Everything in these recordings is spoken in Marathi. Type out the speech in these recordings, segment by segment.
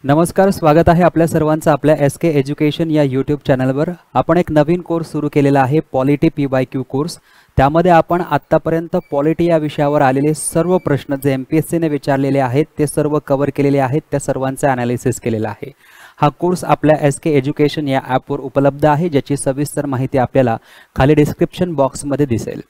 नमस्कार, स्वागत आहे आपल्या सर्वांचं आपल्या SK एज्युकेशन या यूट्यूब चॅनलवर। आपण एक नवीन कोर्स सुरू केलेला आहे, पॉलिटी PYQ कोर्स। त्यामध्ये आपण आत्तापर्यंत पॉलिटी या विषयावर आलेले सर्व प्रश्न जे MPSC ने विचारलेले आहेत ते सर्व कव्हर केलेले आहेत, त्या सर्वांचे ॲनालिसिस केलेला आहे। हा कोर्स आपल्या SK एज्युकेशन या ॲपवर उपलब्ध आहे, ज्याची सविस्तर माहिती आपल्याला खाली डिस्क्रिप्शन बॉक्समध्ये दिसेल।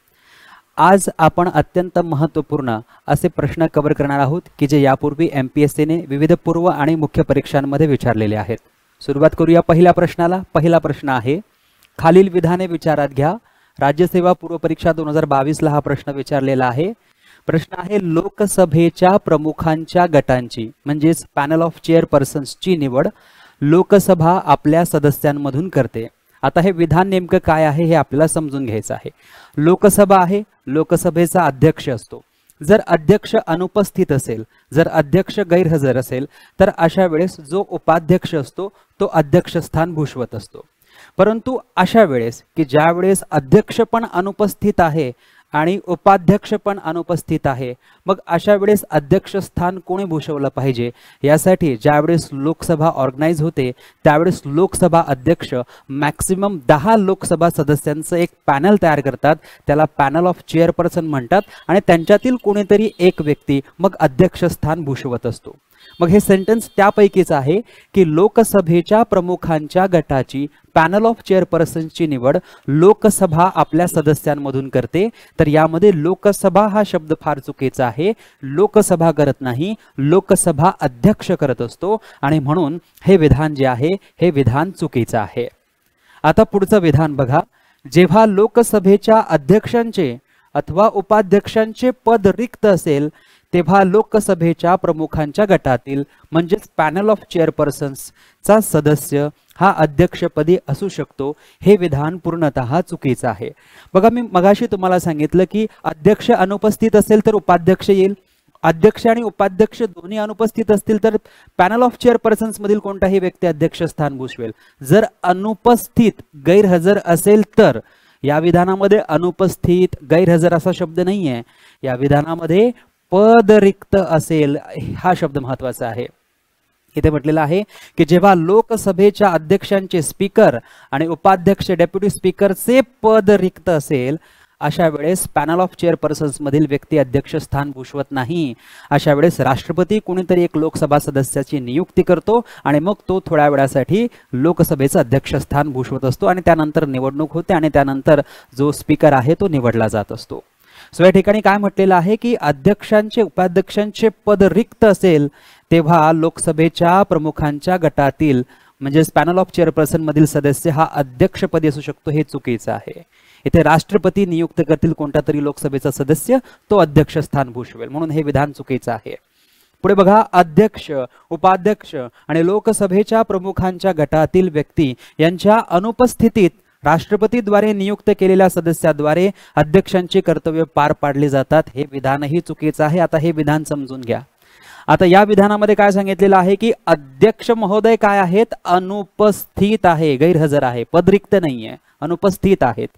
आज आपण अत्यंत महत्त्वपूर्ण असे प्रश्न कव्हर करणार आहोत की जे यापूर्वी MPSC ने विविध पूर्व आणि मुख्य परीक्षांमध्ये विचारलेले आहेत। सुरुवात करूया पहिल्या प्रश्नाला। पहिला प्रश्न आहे, खालील विधाने विचारात घ्या। राज्यसेवा पूर्व परीक्षा 2022 ला हा प्रश्न विचारलेला आहे। प्रश्न आहे, लोकसभेच्या प्रमुखांच्या गटांची म्हणजेच पॅनल ऑफ चेअरपर्सन्सची निवड लोकसभा आपल्या सदस्यांमधून करते। आता हे विधान नेमकं काय आहे हे आपल्याला समजून घ्यायचं आहे। लोकसभा आहे, लोकसभेचा अध्यक्ष असतो। जर अध्यक्ष अनुपस्थित असेल, जर अध्यक्ष गैरहजर असेल, तर अशा वेळेस जो उपाध्यक्ष असतो तो अध्यक्षस्थान भूषवत असतो। परंतु अशा वेळेस की ज्या वेळेस अध्यक्ष पण अनुपस्थित आहे आणि उपाध्यक्ष पण अनुपस्थित आहे, मग अशा वेळेस अध्यक्षस्थान कोणी भूषवलं पाहिजे यासाठी ज्यावेळेस लोकसभा ऑर्गनाइज होते त्यावेळेस लोकसभा अध्यक्ष मॅक्सिमम 10 लोकसभा सदस्यांचं एक पॅनल तयार करतात, त्याला पॅनल ऑफ चेअरपर्सन म्हणतात, आणि त्यांच्यातील कोणीतरी एक व्यक्ती मग अध्यक्षस्थान भूषवत असतो। मग हे सेंटेन्स त्यापैकीच आहे की लोकसभेच्या प्रमुखांच्या गटाची पॅनल ऑफ चेअरपर्सनची निवड लोकसभा आपल्या सदस्यांमधून करते। तर यामध्ये लोकसभा हा शब्द फार चुकीचा आहे। लोकसभा करत नाही, लोकसभा अध्यक्ष करत असतो, आणि म्हणून हे विधान जे आहे हे विधान चुकीचं आहे। आता पुढचं विधान बघा, जेव्हा लोकसभेच्या अध्यक्षांचे अथवा उपाध्यक्षांचे पद रिक्त असेल तेव्हा लोकसभेच्या प्रमुखांच्या गटातील म्हणजेच पॅनल ऑफ चेअरपर्सन्सचा सदस्य हा अध्यक्षपदी असू शकतो। हे विधान पूर्णतः चुकीचं आहे। बघा, मी मगाशी तुम्हाला सांगितलं की अध्यक्ष अनुपस्थित असेल तर उपाध्यक्ष येईल, अध्यक्ष आणि उपाध्यक्ष दोन्ही अनुपस्थित असतील तर पॅनल ऑफ चेअरपर्सन्स मधील कोणताही व्यक्ती अध्यक्षस्थान भूषवेल। जर अनुपस्थित गैरहजर असेल तर या विधानामध्ये अनुपस्थित गैरहजर असा शब्द नाही आहे, या विधानामध्ये पद रिक्त असेल हा शब्द महत्वाचा आहे। इथे म्हटलेलं आहे की जेव्हा लोकसभेच्या अध्यक्षांचे स्पीकर आणि उपाध्यक्ष डेप्युटी स्पीकरचे पद रिक्त असेल अशा वेळेस पॅनल ऑफ चेअरपर्सन्स मधील व्यक्ती अध्यक्षस्थान भूषवत नाही। अशा वेळेस राष्ट्रपती कोणीतरी एक लोकसभा सदस्याची नियुक्ती करतो आणि मग तो थोड्या वेळासाठी लोकसभेचं अध्यक्षस्थान भूषवत असतो, आणि त्यानंतर निवडणूक होते आणि त्यानंतर जो स्पीकर आहे तो निवडला जात असतो। सो या ठिकाणी काय म्हटलेलं आहे की अध्यक्षांचे उपाध्यक्षांचे पद रिक्त असेल तेव्हा लोकसभेच्या प्रमुखांच्या गटातील म्हणजेच पॅनल ऑफ चेअरपर्सन मधील सदस्य हा अध्यक्षपदी असू शकतो। हे चुकीचं आहे। इथे राष्ट्रपती नियुक्त करतील कोणता तरी लोकसभेचा सदस्य, तो अध्यक्षस्थान भूषवेल, म्हणून हे विधान चुकीचं आहे। पुढे बघा, अध्यक्ष, उपाध्यक्ष आणि लोकसभेच्या प्रमुखांच्या गटातील व्यक्ती यांच्या अनुपस्थितीत राष्ट्रपतीद्वारे नियुक्त केलेल्या सदस्याद्वारे अध्यक्षांचे कर्तव्य पार पाडले जातात। हे विधानही चुकीचं आहे। आता हे विधान समजून घ्या। आता या विधानामध्ये काय सांगितलेलं आहे की अध्यक्ष महोदय काय आहेत, अनुपस्थित आहे, गैरहजर आहे, पदरिक्त नाहीये, अनुपस्थित आहेत।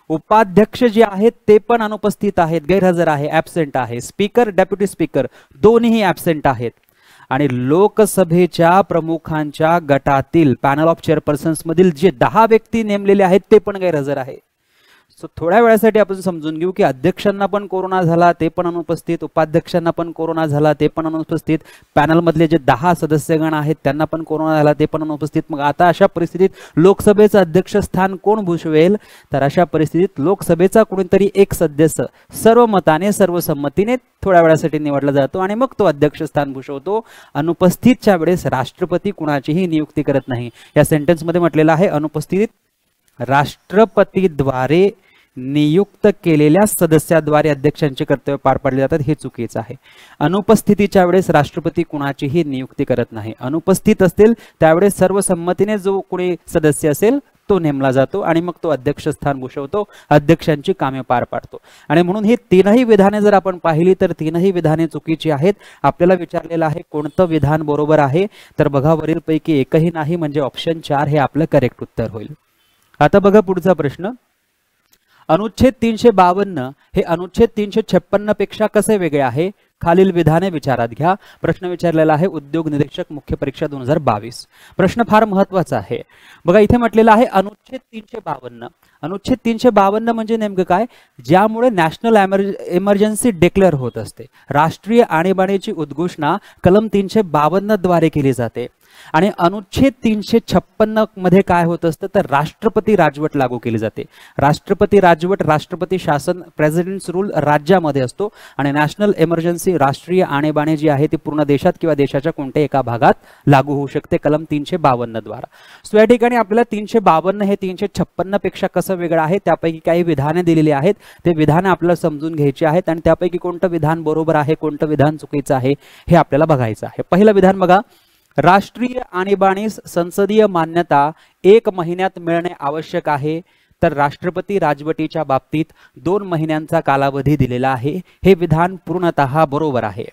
उपाध्यक्ष जे आहेत ते पण अनुपस्थित आहेत, गैरहजर आहे, ऍब्सेंट आहे। स्पीकर, डेप्युटी स्पीकर दोन्हीही ऍब्सेंट आहेत, आणि लोकसभेच्या प्रमुखांच्या गटातील पॅनल ऑफ चेअरपर्सन्स मधील जे 10 व्यक्ती नेमलेले आहेत ते पण गैरहजर आहे। सो थोड्या वेळासाठी आपण समजून घेऊ की अध्यक्षांना पण कोरोना झाला ते पण अनुपस्थित, उपाध्यक्षांना पण कोरोना झाला ते पण अनुपस्थित, पॅनल मधले जे 10 सदस्यगण आहेत त्यांना पण कोरोना झाला ते पण अनुपस्थित। मग आता अशा परिस्थितीत लोकसभेचं अध्यक्षस्थान कोण भूषवेल, तर अशा परिस्थितीत लोकसभेचा कोणीतरी एक सदस्य सर्वमताने सर्वसंमतीने थोड्या वेळासाठी निवडला जातो आणि मग तो अध्यक्षस्थान भूषवतो। अनुपस्थितच्या वेळेस राष्ट्रपती कुणाचीही नियुक्ती करत नाही। या सेंटेन्स मध्ये म्हटलेलं आहे अनुपस्थित राष्ट्रपतीद्वारे नियुक्त केलेल्या सदस्याद्वारे अध्यक्षांचे कर्तव्य पार पाडले जातात। हे चुकीचं आहे। अनुपस्थितीच्या वेळेस राष्ट्रपती कुणाचीही नियुक्ती करत नाही। अनुपस्थित असतील त्यावेळेस सर्वसंमतीने जो कोणी सदस्य असेल तो नेमला जातो आणि मग तो अध्यक्षस्थान भूषवतो, अध्यक्षांची कामे पार पाडतो। आणि म्हणून ही तीनही विधाने जर आपण पाहिली तर तीनही विधाने चुकीची आहेत। आपल्याला विचारलेलं आहे कोणतं विधान बरोबर आहे, तर बघा वरीलपैकी एकही नाही, म्हणजे ऑप्शन 4 हे आपलं करेक्ट उत्तर होईल। आता बघा पुढचा प्रश्न, अनुच्छेद 352 हे अनुच्छेद 356 पेक्षा कसे वेगळे आहे खालील विधाने विचारात घ्या. प्रश्न विचारलेला आहे उद्योग निरीक्षक मुख्य परीक्षा 2022. प्रश्न फार महत्वाचा आहे. बघा इथे म्हटलेलं आहे अनुच्छेद 352. अनुच्छेद 352 म्हणजे नेमकं काय? ज्यामुळे नॅशनल इमर्जन्सी डिक्लेअर होत असते. राष्ट्रीय आणीबाणीची उद्घोषणा कलम 352 द्वारे केली जाते. आणि अनुच्छेद 356 मध्ये काय होत असतं तर राष्ट्रपती राजवट लागू केली जाते. राष्ट्रपती राजवट, राष्ट्रपती शासन, प्रेसिडेंट्स रूल राज्यामध्ये असतो आणि नॅशनल इमर्जन्सी राष्ट्रीय आणीबाणी जी आहे ती पूर्ण देशात किंवा देशाच्या कोणत्याही एका भागात लागू होऊ शकते कलम 352 द्वारा. सो या ठिकाणी आपल्याला 352 हे 356 पेक्षा कसं वेगळं आहे त्यापैकी काही विधाने दिलेली आहेत. ते विधाने आपल्याला समजून घ्यायची आहेत आणि त्यापैकी कोणतं विधान बरोबर आहे कोणतं विधान चुकीचं आहे हे आपल्याला बघायचं आहे. पहिलं विधान बघा, राष्ट्रीय आणीबाणीस संसदीय मान्यता 1 महिन्यात मिळणे आवश्यक आहे, तर राष्ट्रपती राजवटीच्या बाबतीत 2 महिन्यांचा कालावधी दिलेला आहे. हे विधान पूर्णतः बरोबर आहे.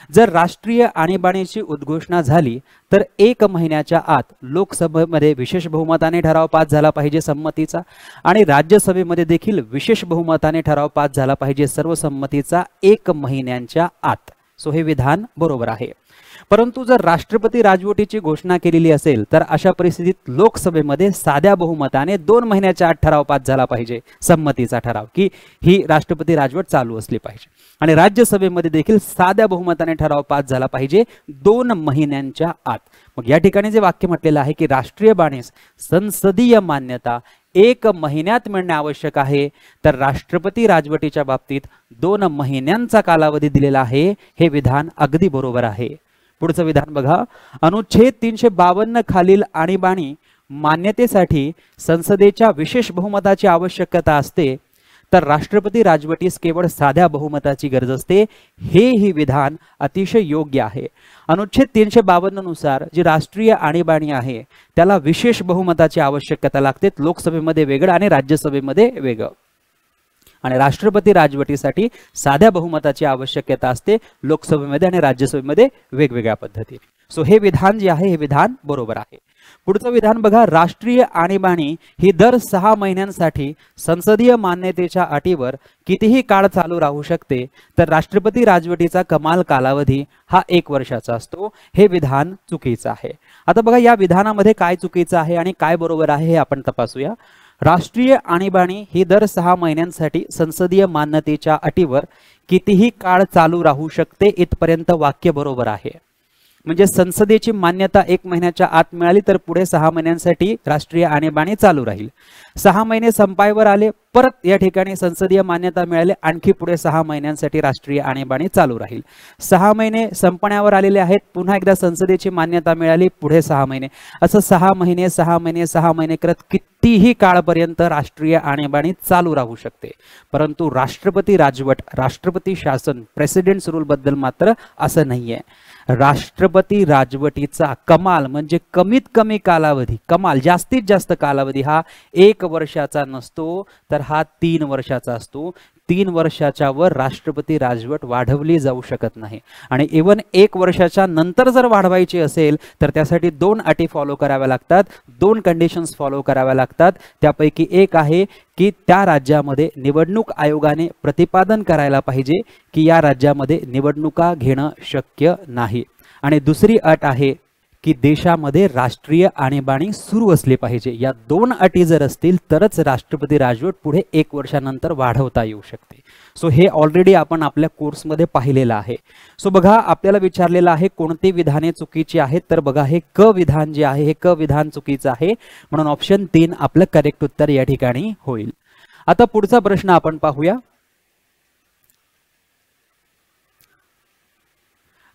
जर राष्ट्रीय आणीबाणीची उद्घोषणा झाली तर 1 महिन्याच्या आत लोकसभेमध्ये विशेष बहुमताने ठराव पास झाला पाहिजे संमतीचा आणि राज्यसभेमध्ये देखील विशेष बहुमताने ठराव पास झाला पाहिजे सर्वसंमतीचा 1 महिन्यांच्या आत. सो हे विधान बरोबर आहे. परंतु जर राष्ट्रपती राजवटीची घोषणा केलेली असेल तर अशा परिस्थितीत लोकसभेमध्ये साध्या बहुमताने 2 महिन्याच्या आत ठराव पास झाला पाहिजे संमतीचा ठराव की ही राष्ट्रपती राजवट चालू असली पाहिजे आणि राज्यसभेमध्ये देखील साध्या बहुमताने ठराव पास झाला पाहिजे 2 महिन्यांच्या आत. मग या ठिकाणी जे वाक्य म्हटलेलं आहे की राष्ट्रीय बाणीस संसदीय मान्यता 1 महिन्यात मिळणे आवश्यक आहे, तर राष्ट्रपती राजवटीच्या बाबतीत 2 महिन्यांचा कालावधी दिलेला आहे. हे विधान अगदी बरोबर आहे. पुढचं विधान बघा, अनुच्छेद 352 खालील आणीबाणी मान्यतेसाठी संसदेच्या विशेष बहुमताची आवश्यकता असते, तर राष्ट्रपती राजवटीस केवळ साध्या बहुमताची गरज असते. हे विधान अतिशय योग्य आहे. अनुच्छेद 352 नुसार जी राष्ट्रीय आणीबाणी आहे त्याला विशेष बहुमताची आवश्यकता लागते, लोकसभेमध्ये वेगळं आणि राज्यसभेमध्ये वेगळं. आणि राष्ट्रपती राजवटीसाठी साध्या बहुमताची आवश्यकता असते, लोकसभेमध्ये आणि राज्यसभेमध्ये वेगवेगळ्या पद्धतीने. सो हे विधान जे आहे हे विधान बरोबर आहे. पुढचं विधान बघा, राष्ट्रीय आणीबाणी ही दर 6 महिन्यांसाठी संसदीय मान्यतेच्या अटीवर कितीही काळ चालू राहू शकते, तर राष्ट्रपती राजवटीचा कमाल कालावधी हा 1 वर्षाचा असतो. हे विधान चुकीचं आहे. आता बघा या विधानामध्ये काय चुकीचं आहे आणि काय बरोबर आहे हे आपण तपासूया. राष्ट्रीय आणीबाणी ही दर 6 महिन्यांसाठी संसदीय मान्यतेच्या अटीवर कितीही काळ चालू राहू शकते इथपर्यंत वाक्य बरोबर आहे. म्हणजे संसदेची मान्यता 1 महिन्याच्या आत मिळाली तर पुढे 6 महिन्यांसाठी राष्ट्रीय आणीबाणी चालू राहील. 6 महिने संपायवर आले, परत या ठिकाणी संसदीय मान्यता मिळाली, आणखी पुढे 6 महिन्यांसाठी राष्ट्रीय आणीबाणी चालू राहील. 6 महिने संपण्यावर आलेले आहेत, पुन्हा एकदा संसदेची मान्यता मिळाली, पुढे 6 महिने, असं 6 महिने 6 महिने 6 महिने करत कितीही काळपर्यंत राष्ट्रीय आणीबाणी चालू राहू शकते. परंतु राष्ट्रपती राजवट, राष्ट्रपती शासन, प्रेसिडेंट्स रूल बद्दल मात्र असं नाहीये. राष्ट्रपती राजवटीचा कमाल म्हणजे कमीत कमी कालावधी, कमाल जास्तीत जास्त कालावधी हा 1 वर्षाचा नसतो, तर हा 3 वर्षाचा असतो. 3 वर्षाच्या वर राष्ट्रपती राजवट वाढवली जाऊ शकत नाही. आणि इव्हन 1 वर्षाच्या नंतर जर वाढवायची असेल तर त्यासाठी 2 अटी फॉलो कराव्या लागतात, 2 कंडिशन्स फॉलो कराव्या लागतात. त्यापैकी एक आहे की त्या राज्यामध्ये निवडणूक आयोगाने प्रतिपादन करायला पाहिजे की या राज्यामध्ये निवडणुका घेणं शक्य नाही. आणि दुसरी अट आहे की देशामध्ये राष्ट्रीय आणीबाणी सुरू असली पाहिजे. या 2 अटी जर असतील तरच राष्ट्रपती राजवट पुढे 1 वर्षानंतर वाढवता येऊ शकते. सो हे ऑलरेडी आपण आपल्या कोर्समध्ये पाहिलेलं आहे. सो बघा आपल्याला विचारलेलं आहे कोणती विधाने चुकीची आहेत, तर बघा हे क विधान जे आहे हे क विधान चुकीचं आहे, म्हणून ऑप्शन 3 आपलं करेक्ट उत्तर या ठिकाणी होईल. आता पुढचा प्रश्न आपण पाहूया.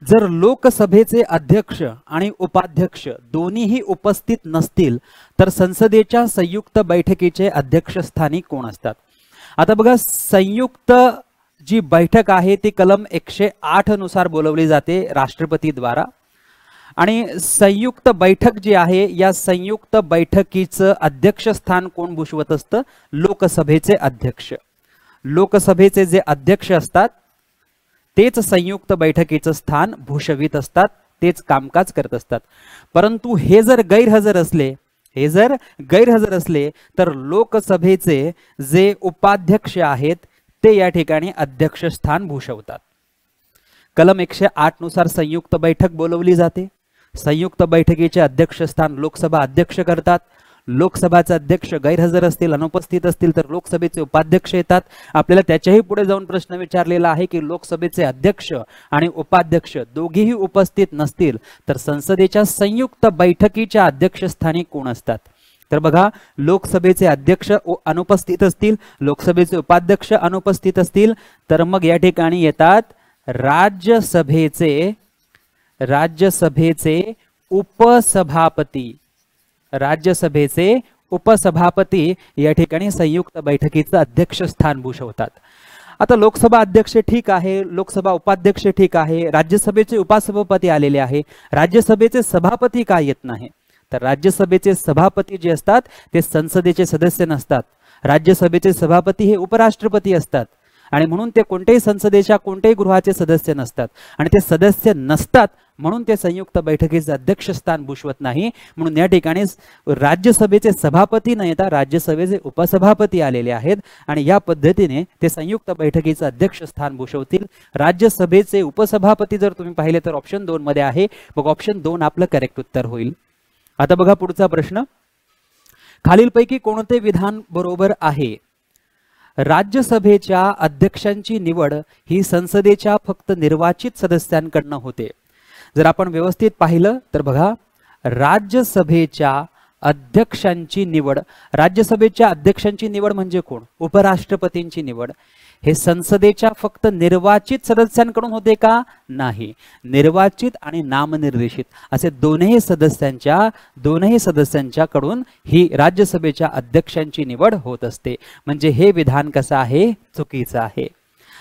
जर लोकसभेचे अध्यक्ष आणि उपाध्यक्ष दोन्हीही उपस्थित नसतील तर संसदेच्या संयुक्त बैठकीचे अध्यक्षस्थानी कोण असतात? आता बघा संयुक्त जी बैठक आहे ती कलम 108 नुसार बोलवली जाते राष्ट्रपती द्वारा. आणि संयुक्त बैठक जी आहे या संयुक्त बैठकीचं अध्यक्षस्थान कोण भूषवत असतं? लोकसभेचे अध्यक्ष. लोकसभेचे जे अध्यक्ष असतात तेच संयुक्त बैठकीचं स्थान भूषवित असतात, तेच कामकाज करत असतात. परंतु हे जर गैरहजर असले तर लोकसभेचे जे उपाध्यक्ष आहेत ते या ठिकाणी अध्यक्षस्थान भूषवतात. कलम 108 नुसार संयुक्त बैठक बोलवली जाते. संयुक्त बैठकीचे अध्यक्षस्थान लोकसभा अध्यक्ष करतात. लोकसभाचे अध्यक्ष गैरहजर असतील, अनुपस्थित असतील तर लोकसभेचे उपाध्यक्ष येतात. आपल्याला त्याच्याही पुढे जाऊन प्रश्न विचारलेला आहे की लोकसभेचे अध्यक्ष आणि उपाध्यक्ष दोघेही उपस्थित नसतील तर संसदेच्या संयुक्त बैठकीच्या अध्यक्षस्थानी कोण असतात. तर बघा, लोकसभेचे अध्यक्ष अनुपस्थित असतील, लोकसभेचे उपाध्यक्ष अनुपस्थित असतील तर मग या ठिकाणी येतात राज्यसभेचे उपसभापती. राज्यसभेचे उपसभापती या ठिकाणी संयुक्त बैठकीचं अध्यक्षस्थान भूषवतात. आता लोकसभा अध्यक्ष ठीक आहे, लोकसभा उपाध्यक्ष ठीक आहे, राज्यसभेचे उपसभापती आलेले आहे. राज्यसभेचे सभापती का येत नाही? तर राज्यसभेचे सभापती जे असतात ते संसदेचे सदस्य नसतात. राज्यसभेचे सभापती हे उपराष्ट्रपती असतात आणि म्हणून ते कोणत्याही संसदेच्या कोणत्याही गृहाचे सदस्य नसतात आणि ते सदस्य नसतात म्हणून ते संयुक्त बैठकीचे अध्यक्षस्थान भूषवत नाही. म्हणून या ठिकाणी राज्यसभेचे सभापती न येता राज्यसभेचे उपसभापती आलेले आहेत आणि या पद्धतीने ते संयुक्त बैठकीचे अध्यक्षस्थान भूषवतील. राज्यसभेचे उपसभापती जर तुम्ही पाहिले तर ऑप्शन 2 मध्ये आहे. मग ऑप्शन 2 आपलं करेक्ट उत्तर होईल. आता बघा पुढचा प्रश्न, खालीलपैकी कोणते विधान बरोबर आहे? राज्यसभेच्या अध्यक्षांची निवड ही संसदेच्या फक्त निर्वाचित सदस्यांकडनं होते. जर आपण व्यवस्थित पाहिलं तर बघा, राज्यसभेच्या अध्यक्षांची निवड म्हणजे कोण? उपराष्ट्रपतींची निवड. हे संसदेच्या फक्त निर्वाचित सदस्यांकडून होते का? नाही. निर्वाचित आणि नामनिर्देशित असे दोनही सदस्यांच्याकडून ही राज्यसभेच्या अध्यक्षांची निवड होत असते. म्हणजे हे विधान कसं आहे? चुकीचं आहे.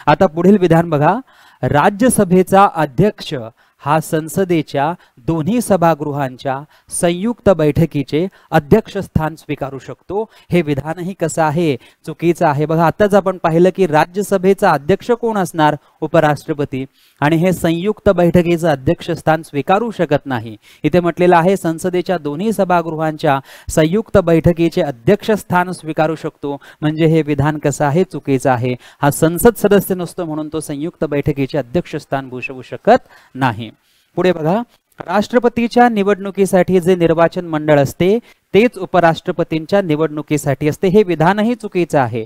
आता पुढील विधान बघा, राज्यसभेचा अध्यक्ष हा संसदेच्या दोन्ही सभागृहांच्या संयुक्त बैठकीचे अध्यक्षस्थान स्वीकारू शकतो. हे विधानही कसं आहे? चुकीचं आहे. बघा, आताच आपण पाहिलं की राज्यसभेचा अध्यक्ष कोण असणार? उपराष्ट्रपती, आणि हे संयुक्त बैठकीचं अध्यक्षस्थान स्वीकारू शकत नाही. इथे म्हटलेलं आहे संसदेच्या दोन्ही सभागृहांच्या संयुक्त बैठकीचे अध्यक्षस्थान स्वीकारू शकतो. म्हणजे हे विधान कसं आहे? चुकीचं आहे. हा संसद सदस्य नसतो म्हणून तो संयुक्त बैठकीचे अध्यक्षस्थान भूषवू शकत नाही. पुढे बघा, राष्ट्रपतीच्या निवडणुकीसाठी जे निर्वाचन मंडळ असते तेच उपराष्ट्रपतींच्या निवडणुकीसाठी असते. हे विधानही चुकीचं आहे.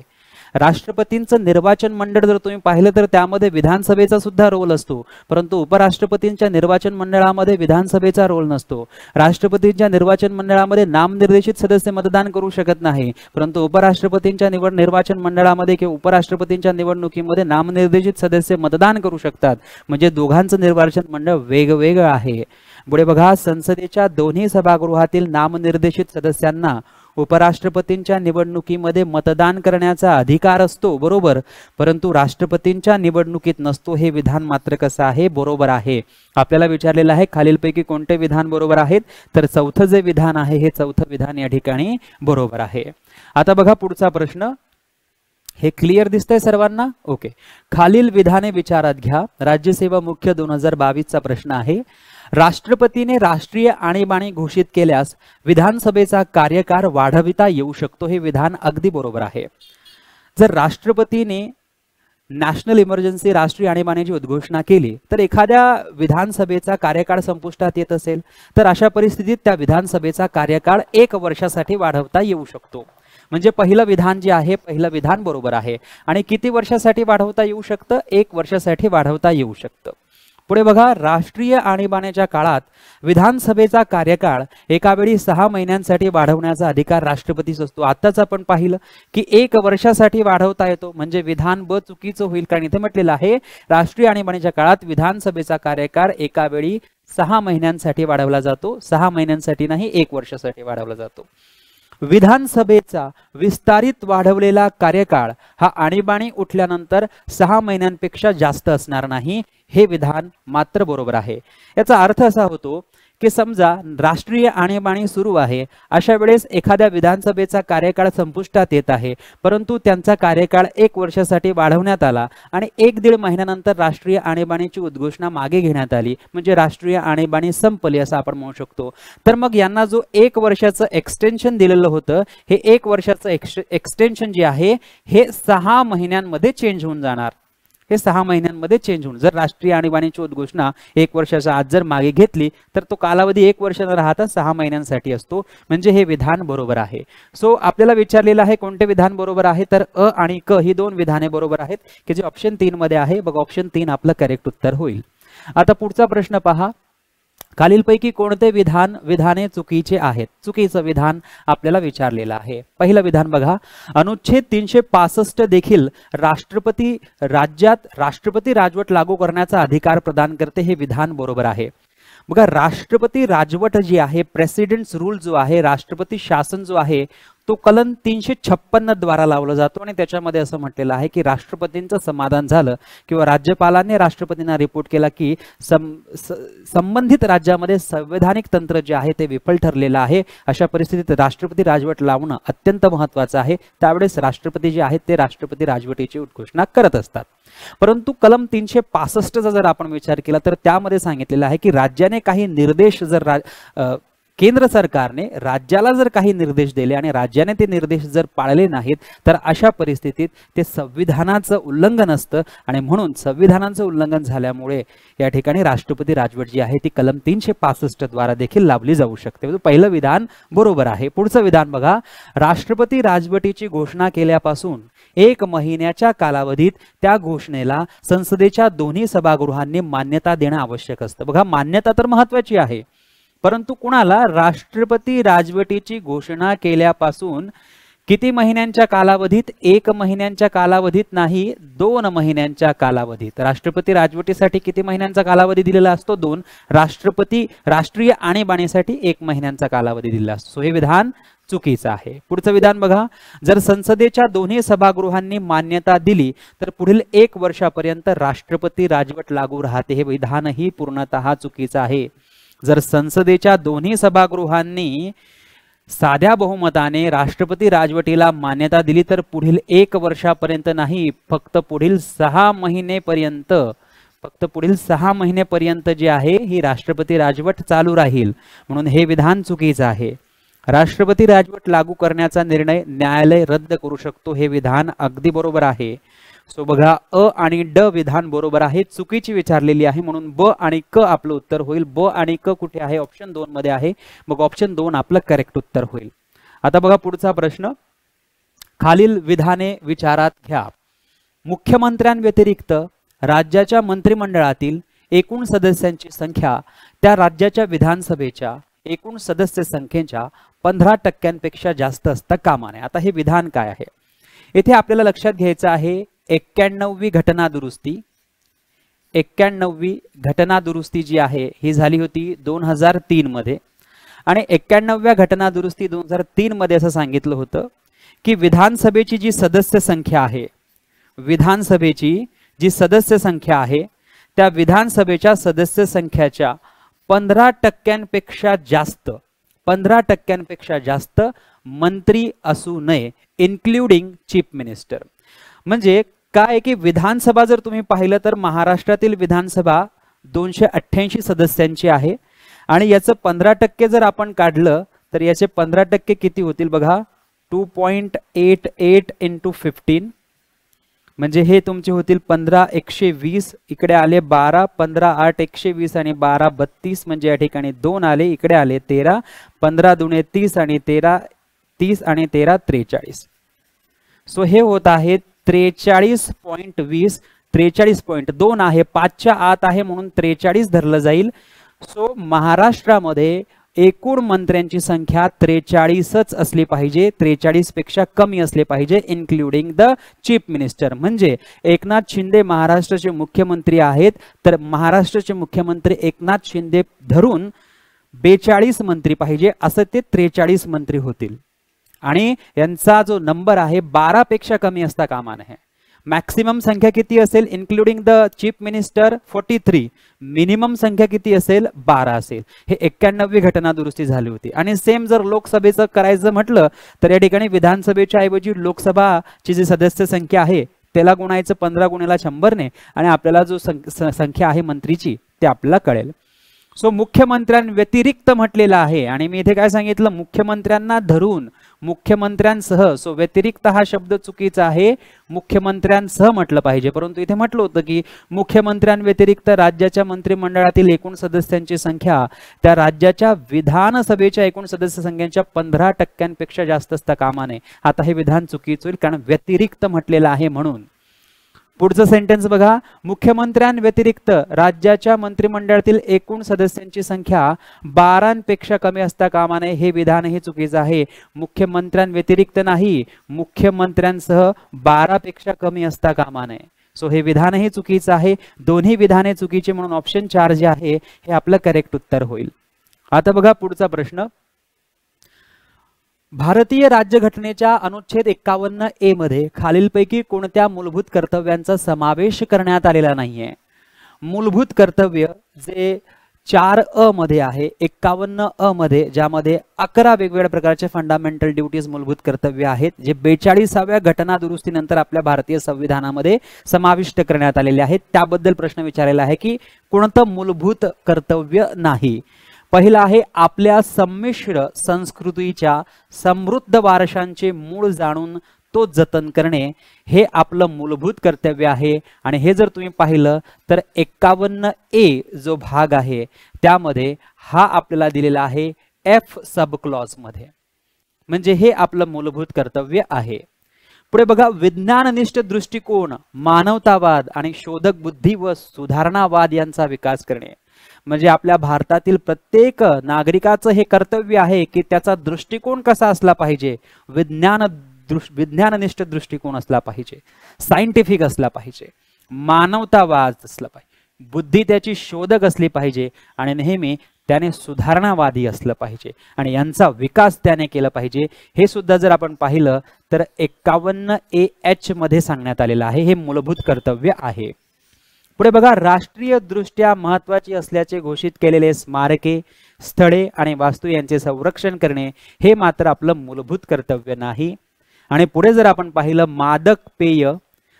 राष्ट्रपतींचं निर्वाचन मंडळ जर तुम्ही पाहिलं तर त्यामध्ये विधानसभेचा सुद्धा रोल असतो, परंतु उपराष्ट्रपतींच्या निर्वाचन मंडळामध्ये विधानसभेचा रोल नसतो. राष्ट्रपतींच्या निर्वाचन मंडळामध्ये नामनिर्देशित सदस्य मतदान करू शकत नाही, परंतु उपराष्ट्रपतींच्या निर्वाचन मंडळामध्ये किंवा उपराष्ट्रपतींच्या निवडणुकीमध्ये नामनिर्देशित सदस्य मतदान करू शकतात. म्हणजे दोघांचं निर्वाचन मंडळ वेगवेगळं आहे. पुढे बघा, संसदेच्या दोन्ही सभागृहातील नामनिर्देशित सदस्यांना उपराष्ट्रपतींच्या निवडणुकीमध्ये मतदान करण्याचा अधिकार असतो, बरोबर, परंतु राष्ट्रपतींच्या निवडणुकीत नसतो. हे विधान मात्र कसं आहे? बरोबर आहे. आपल्याला विचारलेलं आहे खालीलपैकी कोणते विधान बरोबर आहेत? तर चौथं जे विधान आहे हे चौथं विधान या ठिकाणी बरोबर आहे. आता बघा पुढचा प्रश्न, हे क्लिअर दिसतंय सर्वांना? ओके. खालील विधाने विचारात घ्या. राज्यसेवा मुख्य 2022 चा प्रश्न आहे. राष्ट्रपतीने राष्ट्रीय आणीबाणी घोषित केल्यास विधानसभेचा कार्यकाळ वाढविता येऊ शकतो. हे विधान अगदी बरोबर आहे. जर राष्ट्रपतीने नॅशनल इमर्जन्सी राष्ट्रीय आणीबाणीची उद्घोषणा केली तर एखाद्या विधानसभेचा कार्यकाळ संपुष्टात येत असेल तर अशा परिस्थितीत त्या विधानसभेचा कार्यकाळ 1 वर्षासाठी वाढवता येऊ शकतो. म्हणजे पहिलं विधान जे आहे, पहिलं विधान बरोबर आहे. आणि किती वर्षासाठी वाढवता येऊ शकतं? 1 वर्षासाठी वाढवता येऊ शकतं. पुढे बघा, राष्ट्रीय आणीबाणीच्या काळात विधानसभेचा कार्यकाळ एका वेळी 6 महिन्यांसाठी वाढवण्याचा अधिकार राष्ट्रपतीच असतो. आताच आपण पाहिलं की 1 वर्षासाठी वाढवता येतो. म्हणजे विधान ब चुकीचं होईल, कारण इथे म्हटलेलं आहे राष्ट्रीय आणीबाणीच्या काळात विधानसभेचा कार्यकाळ एका वेळी 6 महिन्यांसाठी वाढवला जातो. 6 महिन्यांसाठी नाही, 1 वर्षासाठी वाढवला जातो. विधानसभेचा विस्तारित वाढवलेला कार्यकाळ हा आणीबाणी उठल्यानंतर 6 महिन्यांपेक्षा जास्त असणार नाही. हे विधान मात्र बरोबर आहे. याचा अर्थ असा होतो की समजा राष्ट्रीय आणीबाणी सुरू आहे, अशा वेळेस एखाद्या विधानसभेचा कार्यकाळ संपुष्टात येत आहे, परंतु त्यांचा कार्यकाळ 1 वर्षासाठी वाढवण्यात आला आणि 1-1.5 महिन्यानंतर राष्ट्रीय आणीबाणीची उद्घोषणा मागे घेण्यात आली. म्हणजे राष्ट्रीय आणीबाणी संपली असं आपण म्हणू शकतो. तर मग यांना जो 1 वर्षाचं एक्सटेन्शन दिलेलं होतं, हे 1 वर्षाचं एक्सटेन्शन जे आहे हे 6 महिन्यांमध्ये चेंज होऊन जाणार. हे 6 महिन्यांमध्ये चेंज होऊन, जर राष्ट्रीय आणीबाणीची उद्घोषणा 1 वर्षाच्या आत जर मागे घेतली तर तो कालावधी 1 वर्ष न राहता 6 महिन्यांसाठी असतो. म्हणजे हे विधान बरोबर आहे. सो आपल्याला विचारलेलं आहे कोणते विधान बरोबर आहे, तर अ आणि क ही 2 विधाने बरोबर आहेत की जे ऑप्शन 3 मध्ये आहे. बघा ऑप्शन 3 आपलं करेक्ट उत्तर होईल. आता पुढचा प्रश्न पहा, खालीलपैकी कोणते विधाने चुकीचे आहेत. चुकीचं विधान आपल्याला विचारलेलं आहे. पहिलं विधान बघा, अनुच्छेद 365 देखील राज्यात राष्ट्रपती राजवट लागू करण्याचा अधिकार प्रदान करते. हे विधान बरोबर आहे. बघा राष्ट्रपती राजवट जी आहे, प्रेसिडेंट्स रूल जो आहे, राष्ट्रपती शासन जो आहे तो कलम 356 द्वारा लावला जातो आणि त्याच्यामध्ये असं म्हटलेलं आहे की राष्ट्रपतींचं समाधान झालं किंवा राज्यपालांनी राष्ट्रपतींना रिपोर्ट केला की संबंधित राज्यामध्ये संवैधानिक तंत्र जे आहे ते विफल ठरलेलं आहे, अशा परिस्थितीत राष्ट्रपती राजवट लावणं अत्यंत महत्त्वाचं आहे. त्यावेळेस राष्ट्रपती जे आहेत ते राष्ट्रपती राजवटीची उद्घोषणा करत असतात. परंतु कलम 365 जर आपण विचार केला तर त्यामध्ये सांगितलेलं आहे की राज्याने काही निर्देश जर केंद्र सरकारने राज्याला जर काही निर्देश दिले आणि राज्याने ते निर्देश जर पाळले नाहीत तर अशा परिस्थितीत ते संविधानाचं उल्लंघन असतं आणि म्हणून संविधानाचं उल्लंघन झाल्यामुळे या ठिकाणी राष्ट्रपती राजवट जी आहे ती कलम 365 द्वारा देखील लावली जाऊ शकते. पहिलं विधान बरोबर आहे. पुढचं विधान बघा, राष्ट्रपती राजवटीची घोषणा केल्यापासून 1 महिन्याच्या कालावधीत त्या घोषणेला संसदेच्या दोन्ही सभागृहांनी मान्यता देणं आवश्यक असतं. बघा मान्यता तर महत्वाची आहे, परंतु कुणाला, राष्ट्रपती राजवटीची घोषणा केल्यापासून किती महिन्यांच्या कालावधीत, 1 महिन्यांच्या कालावधीत नाही 2 महिन्यांच्या कालावधीत. राष्ट्रपती राजवटीसाठी किती महिन्यांचा कालावधी दिलेला असतो, 2. राष्ट्रीय आणीबाणीसाठी 1 महिन्यांचा कालावधी दिलेला असतो. हे विधान चुकीचं आहे. पुढचं विधान बघा, जर संसदेच्या दोन्ही सभागृहांनी मान्यता दिली तर पुढील 1 वर्षापर्यंत राष्ट्रपती राजवट लागू राहते. हे विधानही पूर्णतः चुकीचं आहे. जर संसदेच्या दोन्ही सभागृहांनी साध्या बहुमताने राष्ट्रपती राजवटीला मान्यता दिली तर पुढील 1 वर्षापर्यंत नाही, फक्त पुढील 6 महिनेपर्यंत जे आहे ही राष्ट्रपती राजवट चालू राहील. म्हणून हे विधान चुकीचं आहे. राष्ट्रपती राजवट लागू करण्याचा निर्णय न्यायालय रद्द करू शकतो. हे विधान अगदी बरोबर आहे. सो बघा अ आणि ड विधान बरोबर आहे, चुकीची विचारलेली आहे म्हणून ब आणि क आपलं उत्तर होईल. ब आणि क कुठे आहे, ऑप्शन 2 मध्ये आहे. मग ऑप्शन 2 आपलं करेक्ट उत्तर होईल. आता बघा पुढचा प्रश्न, खालील विधाने विचारात घ्या. मुख्यमंत्र्यांव्यतिरिक्त राज्याच्या मंत्रिमंडळातील एकूण सदस्यांची संख्या त्या राज्याच्या विधानसभेच्या एकूण सदस्य संख्येच्या 15% जास्त असता कामा नये. आता हे विधान काय आहे, येथे आपल्याला लक्षात घ्यायचं आहे 91वी घटना दुरुस्ती. 91वी घटना दुरुस्ती जी आहे ही झाली होती 2003 मध्ये आणि 91व्या घटना दुरुस्ती 2003 मध्ये असं सांगितलं होतं की विधानसभेची जी सदस्य संख्या आहे, विधानसभेची जी सदस्य संख्या आहे त्या विधानसभेच्या सदस्य संख्याच्या 15%पेक्षा जास्त मंत्री असू नये, इन्क्लुडिंग चीफ मिनिस्टर. म्हणजे काय की विधानसभा जर तुम्ही पाहिलं तर महाराष्ट्रातील विधानसभा 288 सदस्यांची आहे आणि याचं 15% जर आपण काढलं तर याचे 15% किती होतील बघा, 2.88 × 15 म्हणजे हे तुमचे होतील 15,120. इकडे आले 12, 15,8 120 आणि 12 32 म्हणजे या ठिकाणी 2 आले, इकडे आले 13, 15 दुणे 30 आणि 13 30 आणि 13 43. सो हे होत आहे 43.20. 43.2 आहे, 5च्या आत आहे म्हणून 43 धरलं जाईल. सो महाराष्ट्रामध्ये एकूण मंत्र्यांची संख्या 43च असली पाहिजे, 43 पेक्षा कमी असले पाहिजे, इन्क्लुडिंग द चीफ मिनिस्टर. म्हणजे एकनाथ शिंदे महाराष्ट्राचे मुख्यमंत्री आहेत तर महाराष्ट्राचे मुख्यमंत्री एकनाथ शिंदे धरून 42 मंत्री पाहिजे, असं ते 43 मंत्री होतील. आणि यांचा जो नंबर आहे 12 पेक्षा कमी असता कामा नये. मॅक्सिमम संख्या किती असेल, including the chief minister 43, minimum संख्या किती असेल 12 असेल. हे 91वी घटना दुरुस्ती झाली होती. आणि सेम जर लोकसभेचं करायचं म्हटलं तर या ठिकाणी विधानसभेच्या ऐवजी लोकसभाची जी सदस्य संख्या आहे त्याला गुणायचं 15 गुणिले 100 ने आणि आपल्याला जो संख्या आहे मंत्रीची ते आपल्याला कळेल. सो मुख्यमंत्र्यांव्यतिरिक्त म्हटलेलं आहे आणि मी इथे काय सांगितलं, मुख्यमंत्र्यांना धरून मुख्यमंत्र्यांसह, सो व्यतिरिक्त हा शब्द चुकीचा आहे, मुख्यमंत्र्यांसह म्हटलं पाहिजे. परंतु इथे म्हटलं होतं की मुख्यमंत्र्यांव्यतिरिक्त राज्याच्या मंत्रिमंडळातील एकूण सदस्यांची संख्या त्या राज्याच्या विधानसभेच्या एकूण सदस्य संख्येच्या 15% जास्त असता कामा नये. आता हे विधान चुकीचं होईल कारण व्यतिरिक्त म्हटलेलं आहे म्हणून. पुढचं सेंटेन्स बघा, मुख्यमंत्र्यांव्यतिरिक्त राज्याच्या मंत्रिमंडळातील एकूण सदस्यांची संख्या 12पेक्षा कमी असता कामा नये. हे विधानही चुकीचं आहे. मुख्यमंत्र्यांव्यतिरिक्त नाही, मुख्यमंत्र्यांसह 12पेक्षा कमी असता कामा नये. सो हे विधानही चुकीचं आहे. दोन्ही विधाने चुकीची म्हणून ऑप्शन 4 जे आहे हे आपलं करेक्ट उत्तर होईल. आता बघा पुढचा प्रश्न, भारतीय राज्यघटनेच्या अनुच्छेद 51A मध्ये खालीलपैकी कोणत्या मूलभूत कर्तव्यांचा समावेश करण्यात आलेला नाहीये? मूलभूत कर्तव्य जे 4A मध्ये आहे, 51A मध्ये, ज्यामध्ये 11 वेगवेगळ्या प्रकारचे फंडामेंटल ड्युटीज मूलभूत कर्तव्य आहेत, जे 42व्या घटना दुरुस्तीनंतर आपल्या भारतीय संविधानामध्ये समाविष्ट करण्यात आलेले आहेत. त्याबद्दल प्रश्न विचारलेला आहे की कोणतं मूलभूत कर्तव्य नाही. पहिला आहे, आपल्या संमिश्र संस्कृतीच्या समृद्ध वारशांचे मूळ जाणून तो जतन करणे. हे आपलं मूलभूत कर्तव्य आहे. आणि हे जर तुम्ही पाहिलं तर 51A जो भाग आहे त्यामध्ये हा आपल्याला दिलेला आहे F सब क्लॉज मध्ये, म्हणजे हे आपलं मूलभूत कर्तव्य आहे. पुढे बघा, विज्ञाननिष्ठ दृष्टिकोन, मानवतावाद आणि शोधक बुद्धी व सुधारणावाद यांचा विकास करणे. म्हणजे आपल्या भारतातील प्रत्येक नागरिकाचं हे कर्तव्य आहे की त्याचा दृष्टिकोन कसा असला पाहिजे, विज्ञाननिष्ठ दृष्टिकोन असला पाहिजे, सायंटिफिक असला पाहिजे, मानवतावाद असला पाहिजे, बुद्धी त्याची शोधक असली पाहिजे आणि नेहमी त्याने सुधारणावादी असलं पाहिजे आणि यांचा विकास त्याने केला पाहिजे. हे सुद्धा जर आपण पाहिलं तर 51AH मध्ये सांगण्यात आलेलं आहे. हे मूलभूत कर्तव्य आहे. पुढे बघा, राष्ट्रीय दृष्ट्या महत्त्वाची असल्याचे घोषित केलेले स्मारके, स्थळे आणि वास्तू यांचे संरक्षण करणे हे मात्र आपलं मूलभूत कर्तव्य नाही. आणि पुढे जर आपण पाहिलं, मादक पेय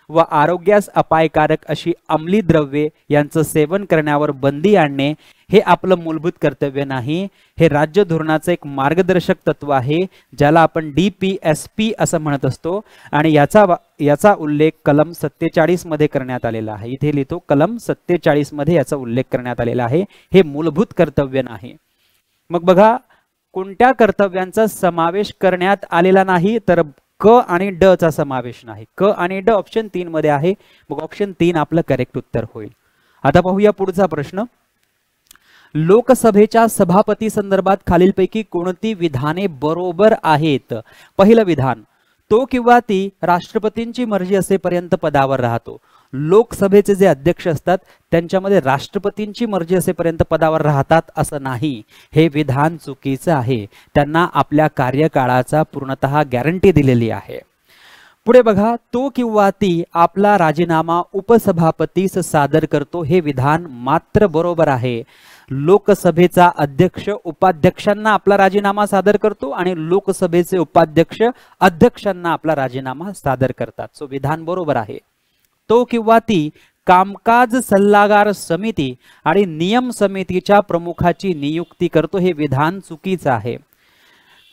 व आरोग्यास अपायकारक अशी अंमली द्रव्ये यांचं सेवन करण्यावर बंदी आणणे हे आपलं मूलभूत कर्तव्य नाही. हे राज्य धोरणाचं एक मार्गदर्शक तत्व आहे ज्याला आपण DPSP असं म्हणत असतो आणि याचा उल्लेख कलम 47 मध्ये करण्यात आलेला आहे. इथे लिहितो कलम 47 मध्ये याचा उल्लेख करण्यात आलेला आहे. हे मूलभूत कर्तव्य नाही. मग बघा, कोणत्या कर्तव्यांचा समावेश करण्यात आलेला नाही तर क आणि ड चा समावेश नाही. क आणि ड ऑप्शन 3 मध्ये आहे. मग ऑप्शन 3 आपलं करेक्ट उत्तर होईल. आता पाहूया पुढचा प्रश्न, लोकसभेच्या सभापती संदर्भात खालीलपैकी कोणती विधाने बरोबर आहेत? पहिलं विधान, तो किंवा ती राष्ट्रपतींची मर्जी असेपर्यंत पदावर राहतो. लोकसभेचे जे अध्यक्ष असतात त्यांच्यामध्ये राष्ट्रपतींची मर्जी असेपर्यंत पदावर राहतात असं नाही. हे विधान चुकीचं आहे. त्यांना आपल्या कार्यकाळाचा पूर्णतः गॅरंटी दिलेली आहे. पुढे बघा, तो किंवा ती आपला राजीनामा उपसभापतीस सादर करतो. हे विधान मात्र बरोबर आहे. लोकसभेचा अध्यक्ष उपाध्यक्षांना आपला राजीनामा सादर करतो आणि लोकसभेचे उपाध्यक्ष अध्यक्षांना आपला राजीनामा सादर करतात. सो विधान बरोबर आहे. तो किंवा ती कामकाज सल्लागार समिती आणि नियम समितीच्या प्रमुखाची नियुक्ती करतो. हे विधान चुकीचं आहे.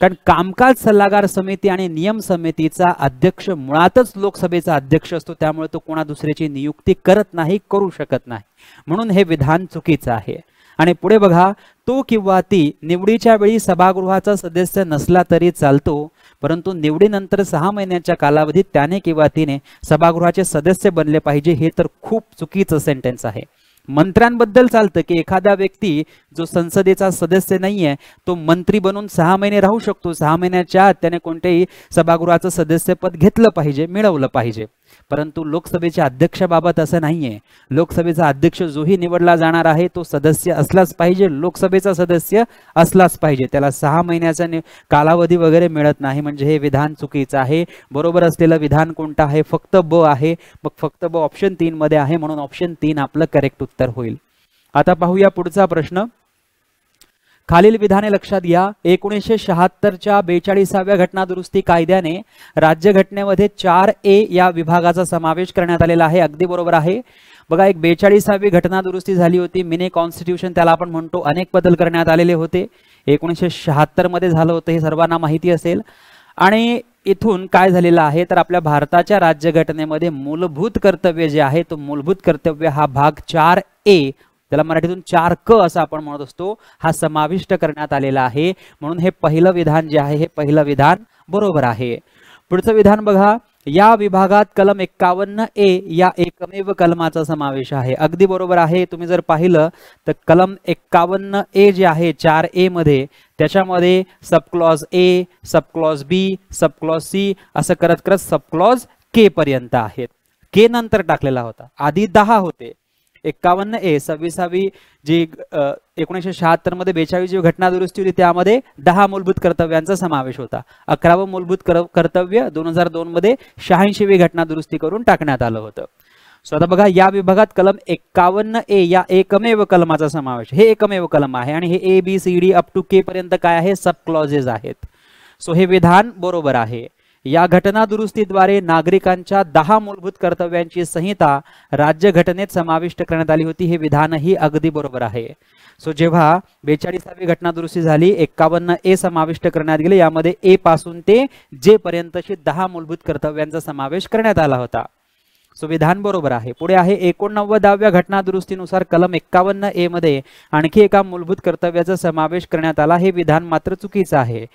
कारण कामकाज सल्लागार समिती आणि नियम समितीचा अध्यक्ष मुळातच लोकसभेचा अध्यक्ष असतो, त्यामुळे तो कोणा दुसऱ्याची नियुक्ती करत नाही, करू शकत नाही. म्हणून हे विधान चुकीचं आहे. आणि पुढे बघा, तो किंवा ती निवडीच्या वेळी सभागृहाचा सदस्य नसला तरी चालतो, परंतु निवडीनंतर 6 महिन्यांच्या कालावधीत त्याने किंवा तिने सभागृहाचे सदस्य बनले पाहिजे. हे तर खूप चुकीचं सेंटेन्स आहे. मंत्र्यांबद्दल चालतं की एखादा व्यक्ती जो संसदेचा सदस्य नाहीये तो मंत्री बनून 6 महिने राहू शकतो. 6 महिन्याच्या आत त्याने कोणत्याही सभागृहाचं सदस्यपद घेतलं पाहिजे, मिळवलं पाहिजे. परंतु लोकसभेच्या अध्यक्षाबाबत असं नाहीये. लोकसभेचा अध्यक्ष जोही निवडला जाणार आहे तो सदस्य असलाच पाहिजे, लोकसभेचा सदस्य असलाच पाहिजे. त्याला 6 महिन्याचा कालावधी वगैरे मिळत नाही. म्हणजे हे विधान चुकीचं आहे. बरोबर असलेलं विधान कोणतं आहे? फक्त ब आहे. मग फक्त ब ऑप्शन 3 मध्ये आहे, म्हणून ऑप्शन 3 आपलं करेक्ट उत्तर होईल. आता पाहूया पुढचा प्रश्न, खालील विधाने लक्षात घ्या. 1976च्या 42व्या घटना दुरुस्ती कायद्याने राज्यघटनेमध्ये 4A या विभागाचा समावेश करण्यात आलेला आहे. अगदी बरोबर आहे. बघा, एक 42वी घटना दुरुस्ती झाली होती, मिनी कॉन्स्टिट्यूशन त्याला आपण म्हणतो. अनेक बदल करण्यात आलेले होते. 1976 मध्ये झालं होतं, हे सर्वांना माहिती असेल. आणि इथून काय झालेलं आहे तर आपल्या भारताच्या राज्यघटनेमध्ये मूलभूत कर्तव्य जे आहे तो मूलभूत कर्तव्य हा भाग 4A, त्याला मराठीतून 4क असं आपण म्हणत असतो, हा समाविष्ट करण्यात आलेला आहे. म्हणून हे पहिलं विधान जे आहे हे पहिलं विधान बरोबर आहे. पुढचं विधान बघा, या विभागात कलम 51A या एकमेव कलमाचा समावेश आहे. अगदी बरोबर आहे. तुम्ही जर पाहिलं तर कलम 51A जे आहे 4A मध्ये, त्याच्यामध्ये subclause A, subclause B, subclause C असं करत करत सबक्लॉज K पर्यंत आहेत. K नंतर टाकलेला होता, आधी 10 होते. 51A 26वी जी 1976 मध्ये 42वी घटना दुरुस्ती होती त्यामध्ये 10 मूलभूत कर्तव्यांचा समावेश होता. 11वं मूलभूत कर्तव्य 2002 मध्ये 86वी घटना दुरुस्ती करून टाकण्यात आलं होतं. सो आता बघा, या विभागात कलम 51A या एकमेव कलमाचा समावेश, हे एकमेव कलम आहे आणि हे ABCD अप टू K पर्यंत काय आहे, सब क्लॉजेस आहेत. सो हे विधान बरोबर आहे. या घटना दुरुस्तीद्वारे नागरिकांच्या 10 मूलभूत कर्तव्यांची संहिता राज्यघटनेत समाविष्ट करण्यात आली होती. हे विधानही अगदी बरोबर आहे. सो जेव्हा 42वी घटना दुरुस्ती झाली, 51A समाविष्ट करण्यात गेले, यामध्ये A पासून ते J पर्यंतची 10 मूलभूत कर्तव्यांचा समावेश करण्यात आला होता. सो विधान बरोबर आहे. पुढे आहे 89व्या घटना दुरुस्तीनुसार कलम 51A मध्ये आणखी एका मूलभूत कर्तव्याचा समावेश करण्यात आला. हे विधान मात्र चुकीचं आहे.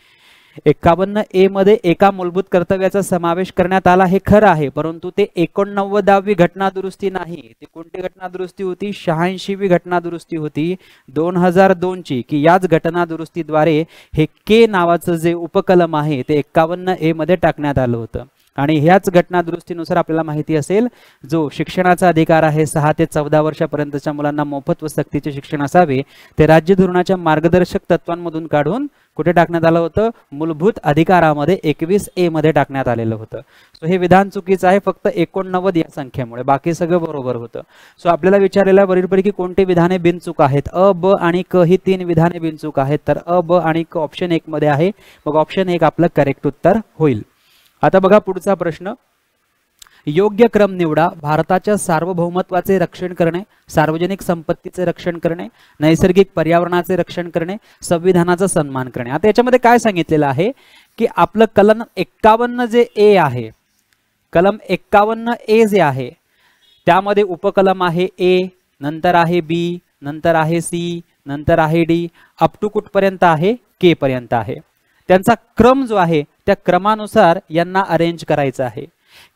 51A मध्ये एका मूलभूत कर्तव्याचा समावेश करण्यात आला हे खरं आहे, परंतु ते 89वी घटना दुरुस्ती नाही. ती कोणती घटना दुरुस्ती होती, 86वी घटना दुरुस्ती होती 2002 ची, की याच घटना दुरुस्तीद्वारे हे K नावाचं जे उपकलम आहे ते 51A मध्ये टाकण्यात आलं होतं. आणि ह्याच घटना दुरुस्तीनुसार आपल्याला माहिती असेल, जो शिक्षणाचा अधिकार आहे 6 ते 14 वर्षापर्यंतच्या मुलांना मोफत व सक्तीचे शिक्षण असावे, ते राज्य धोरणाच्या मार्गदर्शक तत्वांमधून काढून कुठे टाकण्यात आलं होतं, मूलभूत अधिकारामध्ये 21A मध्ये टाकण्यात आलेलं होतं. सो हे विधान चुकीचं आहे फक्त 89 या संख्येमुळे, बाकी सगळं बरोबर होतं. सो आपल्याला विचारलेल्या वरीलपैकी कोणती विधाने बिनचूक आहेत, अ, ब आणि क ही 3 विधाने बिनचूक आहेत. तर अ, ब आणि क ऑप्शन 1 मध्ये आहे. मग ऑप्शन 1 आपलं करेक्ट उत्तर होईल. आता बघा पुढचा प्रश्न, योग्य क्रम निवडा. भारताच्या सार्वभौमत्वाचे रक्षण करणे, सार्वजनिक संपत्तीचे रक्षण करणे, नैसर्गिक पर्यावरणाचे रक्षण करणे, संविधानाचा सन्मान करणे. आता याच्यामध्ये काय सांगितलेलं आहे की आपलं कलम 51 जे A आहे, कलम 51A जे आहे त्यामध्ये उपकलम आहे A, नंतर आहे B, नंतर आहे C, नंतर आहे D, अप टू कुठपर्यंत आहे, K पर्यंत आहे. त्यांचा क्रम जो आहे त्या क्रमानुसार यांना अरेंज करायचं आहे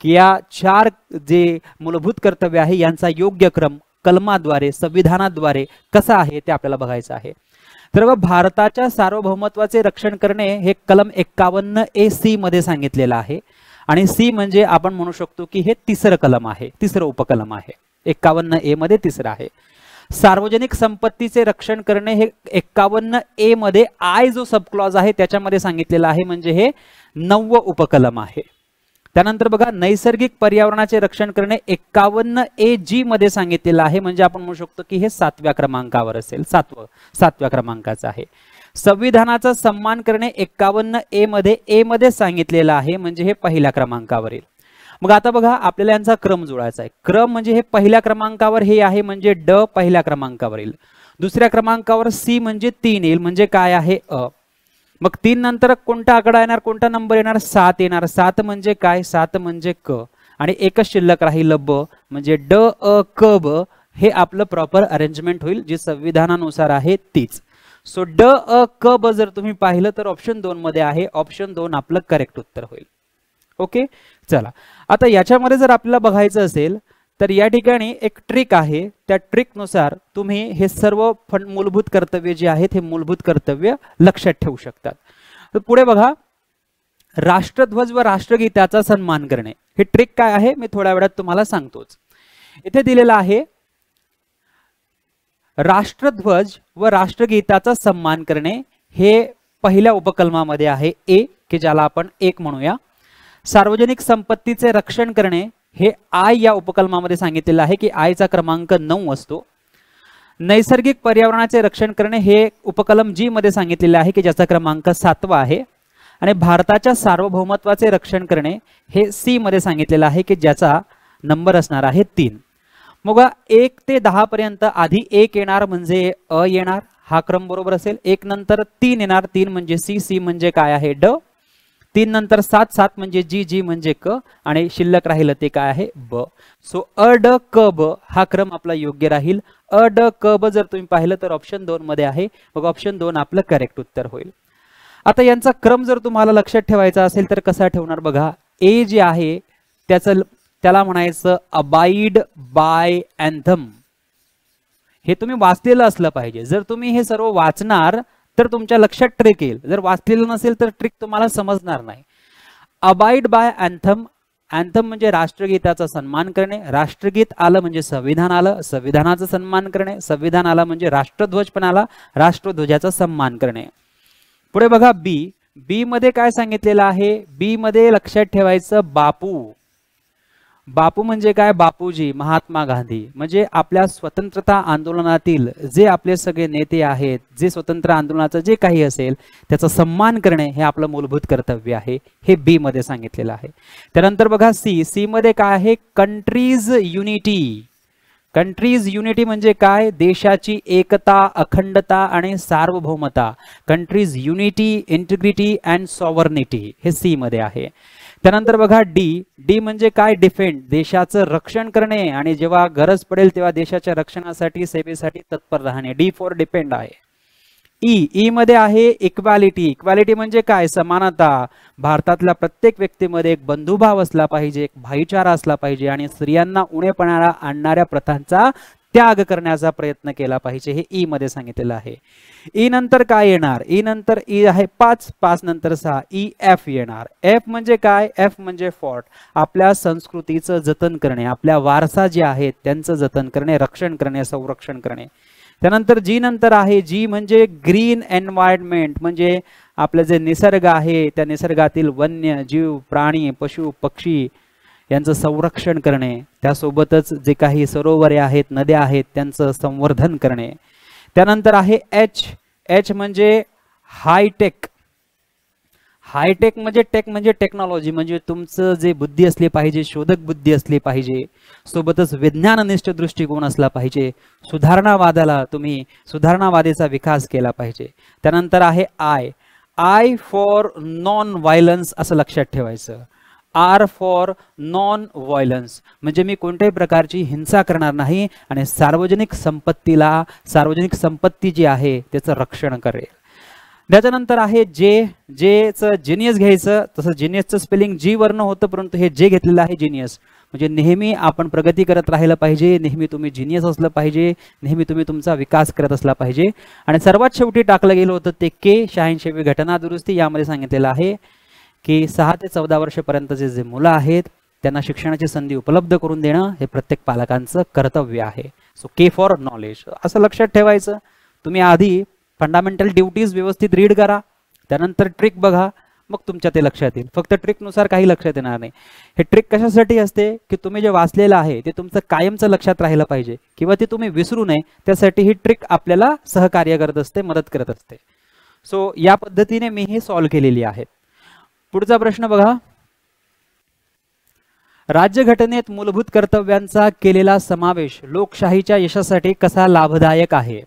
की या 4 जे मूलभूत कर्तव्य आहे यांचा योग्य क्रम कलमाद्वारे, संविधानाद्वारे कसा आहे ते आपल्याला बघायचं आहे. तर भारताच्या सार्वभौमत्वाचे रक्षण करणे हे कलम 51AC मध्ये सांगितलेलं आहे. आणि C म्हणजे आपण म्हणू शकतो की हे तिसरं कलम आहे, तिसरं उपकलम आहे. 51A मध्ये तिसरं आहे. सार्वजनिक संपत्तीचे रक्षण करणे हे 51A मध्ये I जो सबक्लॉज आहे त्याच्यामध्ये सांगितलेला आहे, म्हणजे हे 9वं उपकलम आहे. त्यानंतर बघा, नैसर्गिक पर्यावरणाचे रक्षण करणे 51AG मध्ये सांगितलेलं आहे, म्हणजे आपण म्हणू शकतो की हे 7व्या क्रमांकावर असेल, 7व्या क्रमांकाचं आहे. संविधानाचा सन्मान करणे 51A मध्ये A मध्ये सांगितलेलं आहे, म्हणजे हे पहिल्या क्रमांकावर येईल. मग आता बघा, आपल्याला यांचा क्रम जुळायचा आहे. क्रम म्हणजे हे पहिल्या क्रमांकावर हे आहे, म्हणजे ड पहिल्या क्रमांकावर येईल. दुसऱ्या क्रमांकावर C म्हणजे 3 येईल, म्हणजे काय आहे, अ. मग 3 नंतर कोणता आकडा येणार, कोणता नंबर येणार, 7 येणार. 7 म्हणजे काय, 7 म्हणजे क, आणि एकच शिल्लक राहील ब, म्हणजे ड अ क ब. हे आपलं प्रॉपर अरेंजमेंट होईल, जी संविधानानुसार आहे तीच. सो ड अ क ब जर तुम्ही पाहिलं तर ऑप्शन 2 मध्ये आहे. ऑप्शन 2 आपलं करेक्ट उत्तर होईल. ओके, चला आता याच्यामध्ये जर आपल्याला बघायचं असेल तर या ठिकाणी एक ट्रिक आहे. त्या ट्रिकनुसार तुम्ही हे सर्व मूलभूत कर्तव्य जे आहेत हे मूलभूत कर्तव्य लक्षात ठेवू शकतात. तर पुढे बघा, राष्ट्रध्वज व राष्ट्रगीताचा सन्मान करणे. हे ट्रिक काय आहे मी थोड्या वेळात तुम्हाला सांगतोच. इथे दिलेलं आहे, राष्ट्रध्वज व राष्ट्रगीताचा सन्मान करणे हे पहिल्या उपकलमामध्ये आहे A, की ज्याला आपण 1 म्हणूया. सार्वजनिक संपत्तीचे रक्षण करणे हे I या उपकलमामध्ये सांगितलेलं आहे, की I चा क्रमांक 9 असतो. नैसर्गिक पर्यावरणाचे रक्षण करणे हे उपकलम G मध्ये सांगितलेले आहे, की ज्याचा क्रमांक 7वा आहे. आणि भारताच्या सार्वभौमत्वाचे रक्षण करणे हे C मध्ये सांगितलेलं आहे, की ज्याचा नंबर असणार आहे 3. मग 1 ते 10 पर्यंत आधी 1 येणार म्हणजे अ येणार, हा क्रम बरोबर असेल. 1 नंतर 3 येणार, 3 म्हणजे C, C म्हणजे काय आहे ड. 3 नंतर 7, 7 म्हणजे जी, जी म्हणजे क, आणि शिल्लक राहिलं ते काय आहे ब. सो अ ड क ब हा क्रम आपला योग्य राहील. अ ड क ब जर तुम्ही पाहिलं तर ऑप्शन 2 मध्ये आहे, मग ऑप्शन 2 आपलं करेक्ट उत्तर होईल. आता यांचा क्रम जर तुम्हाला लक्षात ठेवायचा असेल तर कसा ठेवणार बघा. ए जे आहे त्याला म्हणायचं अबाईड बाय अँथम. हे तुम्ही वाचलेलं असलं पाहिजे. जर तुम्ही हे सर्व वाचणार तर तुमच्या लक्षात ट्रिक येईल, जर वाचलेलं नसेल तर ट्रिक तुम्हाला समजणार नाही. Abide bye anthem. अँथम म्हणजे राष्ट्रगीताचा सन्मान करणे. राष्ट्रगीत आलं म्हणजे संविधान आलं, संविधानाचा सन्मान करणे. संविधान आला म्हणजे राष्ट्रध्वज पण आला, राष्ट्रध्वजाचा सन्मान करणे. पुढे बघा बी. बी मध्ये काय सांगितलेलं आहे? बी मध्ये लक्षात ठेवायचं बापू. बापू म्हणजे काय? बापूजी, महात्मा गांधी. म्हणजे आपल्या स्वतंत्रता आंदोलनातील जे आपले सगळे नेते आहेत, जे स्वतंत्र आंदोलनाचं जे काही असेल त्याचा सन्मान करणे हे आपलं मूलभूत कर्तव्य आहे. हे बी मध्ये सांगितलेलं आहे. त्यानंतर बघा सी. सी मध्ये काय आहे? Countries unity. कंट्रीज युनिटी म्हणजे काय? देशाची एकता, अखंडता आणि सार्वभौमता. कंट्रीज युनिटी, इंटिग्रिटी अँड सॉव्हर्निटी हे सी मध्ये आहे. त्यानंतर बघा डी. डी म्हणजे काय? डिफेंड. देशाचं रक्षण करणे आणि जेव्हा गरज पडेल तेव्हा देशाच्या रक्षणासाठी, सेवेसाठी तत्पर राहणे. डी फॉर डिपेंड आहे. ई. ई मध्ये आहे इक्वालिटी. इक्वालिटी म्हणजे काय? समानता. भारतातल्या प्रत्येक व्यक्तीमध्ये एक बंधुभाव असला पाहिजे, एक भाईचारा असला पाहिजे आणि स्त्रियांना उणेपणाला आणणाऱ्या प्रथांचा त्याग करण्याचा प्रयत्न केला पाहिजे. हे ई मध्ये सांगितलेलं आहे. ई नंतर काय येणार? ई नंतर ई आहे 5, 5 नंतर 6. ई एफ येणार. एफ म्हणजे काय? एफ म्हणजे फॉर्ट. आपल्या संस्कृतीचं जतन करणे, आपल्या वारसा जे आहेत त्यांचं जतन करणे, रक्षण करणे, संरक्षण करणे. त्यानंतर जी नंतर आहे. जी म्हणजे ग्रीन एन्व्हायरमेंट. म्हणजे आपलं जे निसर्ग आहे त्या निसर्गातील वन्य जीव, प्राणी, पशु, पक्षी यांचं संरक्षण करणे. त्यासोबतच जे काही सरोवरे आहेत, नद्या आहेत त्यांचं संवर्धन करणे. त्यानंतर आहे एच. एच म्हणजे हायटेक. हायटेक म्हणजे टेक म्हणजे टेक्नॉलॉजी. म्हणजे तुमचं जे बुद्धी असली पाहिजे, शोधक बुद्धी असली पाहिजे, सोबतच विज्ञाननिष्ठ दृष्टिकोन असला पाहिजे. सुधारणावादाला तुम्ही सुधारणावादीचा विकास केला पाहिजे. त्यानंतर आहे I. I for non violence असं लक्षात ठेवायचं. आर फॉर नॉन व्हायलन्स म्हणजे मी कोणत्याही प्रकारची हिंसा करणार नाही आणि सार्वजनिक संपत्तीला, सार्वजनिक संपत्ती जी आहे त्याचं रक्षण करेल. त्याच्यानंतर आहे जे. जेचं जिनियस घ्यायचं. तसं जिनियसचं स्पेलिंग जी वर्ण होतं, परंतु हे जे घेतलेलं आहे जिनियस. म्हणजे नेहमी आपण प्रगती करत राहिलं पाहिजे, नेहमी तुम्ही जिनियस असलं पाहिजे, नेहमी तुम्ही तुमचा विकास करत असला पाहिजे. आणि सर्वात शेवटी टाकलं गेलं होतं ते के. 86वी घटना दुरुस्ती. यामध्ये सांगितलेलं आहे की 6 ते 14 वर्षापर्यंतचे जे मुलं आहेत त्यांना शिक्षणाची संधी उपलब्ध करून देणं हे प्रत्येक पालकांचं कर्तव्य आहे. सो के फॉर नॉलेज असं लक्षात ठेवायचं. तुम्ही आधी फंडामेंटल ड्युटीज व्यवस्थित रीड करा, त्यानंतर ट्रिक बघा, मग तुमच्या ते लक्षात येईल. फक्त ट्रिकनुसार काही लक्षात येणार नाही. हे ट्रिक कशासाठी असते की तुम्ही जे वाचलेलं आहे ते तुमचं कायमचं लक्षात राहिलं पाहिजे किंवा ते तुम्ही विसरू नये, त्यासाठी ही ट्रिक आपल्याला सहकार्य करत असते, मदत करत असते. सो या पद्धतीने मी हे सॉल्व्ह केलेली आहेत. पुढचा प्रश्न बघा. राज्यघटनेत मूलभूत कर्तव्यांचा केलेला समावेश लोकशाहीच्या यशासाठी कसा लाभदायक आहे?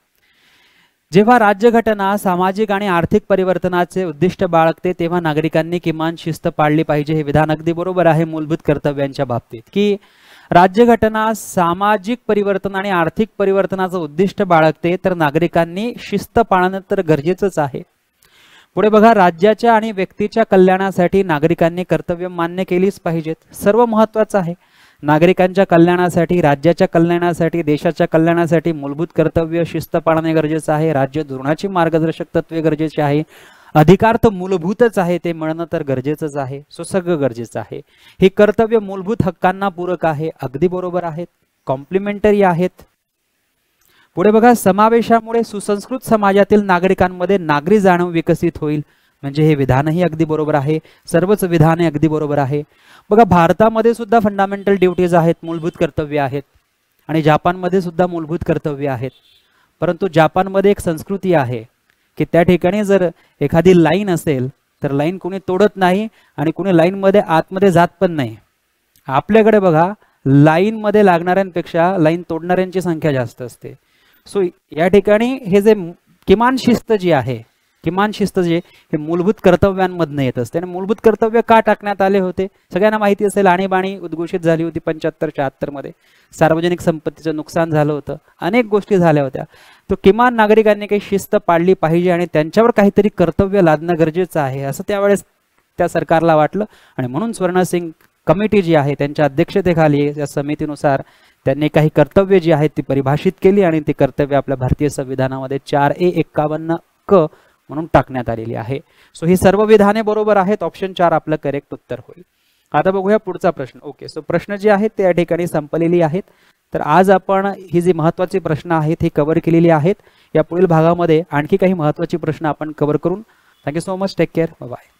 जेव्हा राज्यघटना सामाजिक आणि आर्थिक परिवर्तनाचे उद्दिष्ट बाळगते तेव्हा नागरिकांनी किमान शिस्त पाळली पाहिजे. हे विधान अगदी बरोबर आहे मूलभूत कर्तव्यांच्या बाबतीत, की राज्यघटना सामाजिक परिवर्तन आणि आर्थिक परिवर्तनाचं उद्दिष्ट बाळगते तर नागरिकांनी शिस्त पाळणं तर गरजेचंच आहे. पुढे बघा. राज्याच्या आणि व्यक्तीच्या कल्याणासाठी नागरिकांनी कर्तव्य मान्य केलीच पाहिजेत. सर्व महत्त्वाचं आहे. नागरिकांच्या कल्याणासाठी, राज्याच्या कल्याणासाठी, देशाच्या कल्याणासाठी मूलभूत कर्तव्य शिस्त पाळणे गरजेचं आहे. राज्य धोरणाची मार्गदर्शक तत्वे गरजेची आहे. अधिकार तर मूलभूतच आहे, ते मिळणं तर गरजेचंच आहे. सो सगळं गरजेचं आहे. ही कर्तव्य मूलभूत हक्कांना पूरक आहे. अगदी बरोबर आहेत, कॉम्प्लिमेंटरी आहेत. पुढे बघा. समावेशामुळे सुसंस्कृत समाजातील नागरिकांमध्ये नागरी जाणीव विकसित होईल. म्हणजे हे विधानही अगदी बरोबर आहे. सर्वच विधाने अगदी बरोबर आहे. बघा, भारतामध्ये सुद्धा फंडामेंटल ड्युटीज आहेत, मूलभूत कर्तव्य आहेत, आणि जपानमध्ये सुद्धा मूलभूत कर्तव्य आहेत. परंतु जपानमध्ये एक संस्कृती आहे की त्या ठिकाणी जर एखादी लाईन असेल तर लाईन कोणी तोडत नाही आणि कोणी लाईनमध्ये आतमध्ये जात पण नाही. आपल्याकडे बघा, लाईनमध्ये लागणाऱ्यांपेक्षा लाईन तोडणाऱ्यांची संख्या जास्त असते. सो या ठिकाणी हे जे किमान शिस्त जी आहे, किमान शिस्त जे हे मूलभूत कर्तव्यांमधनं येत असते. आणि मूलभूत कर्तव्य का टाकण्यात आले होते सगळ्यांना माहिती असेल. आणीबाणी उद्घोषित झाली होती 75-76 मध्ये, सार्वजनिक संपत्तीचं नुकसान झालं होतं, अनेक गोष्टी झाल्या होत्या. तो किमान नागरिकांनी काही शिस्त पाळली पाहिजे आणि त्यांच्यावर काहीतरी कर्तव्य लादणं गरजेचं आहे असं त्यावेळेस त्या सरकारला वाटलं. आणि म्हणून स्वर्णसिंग कमिटी जी आहे त्यांच्या अध्यक्षतेखाली या समितीनुसार त्यांनी काही कर्तव्य जी आहेत ती परिभाषित केली आणि ती कर्तव्य आपल्या भारतीय संविधानामध्ये 4A51 क म्हणून टाकण्यात आलेली आहे. सो ही सर्व विधाने बरोबर आहेत. ऑप्शन 4 आपलं करेक्ट उत्तर होईल. आता बघूया पुढचा प्रश्न. ओके, सो प्रश्न जे आहेत ते या ठिकाणी संपलेली आहेत. तर आज आपण ही जी महत्त्वाची प्रश्न आहेत ही कव्हर केलेली आहेत. या पुढील भागामध्ये आणखी काही महत्त्वाची प्रश्न आपण कव्हर करून. Thank you so much. Take care. Bye.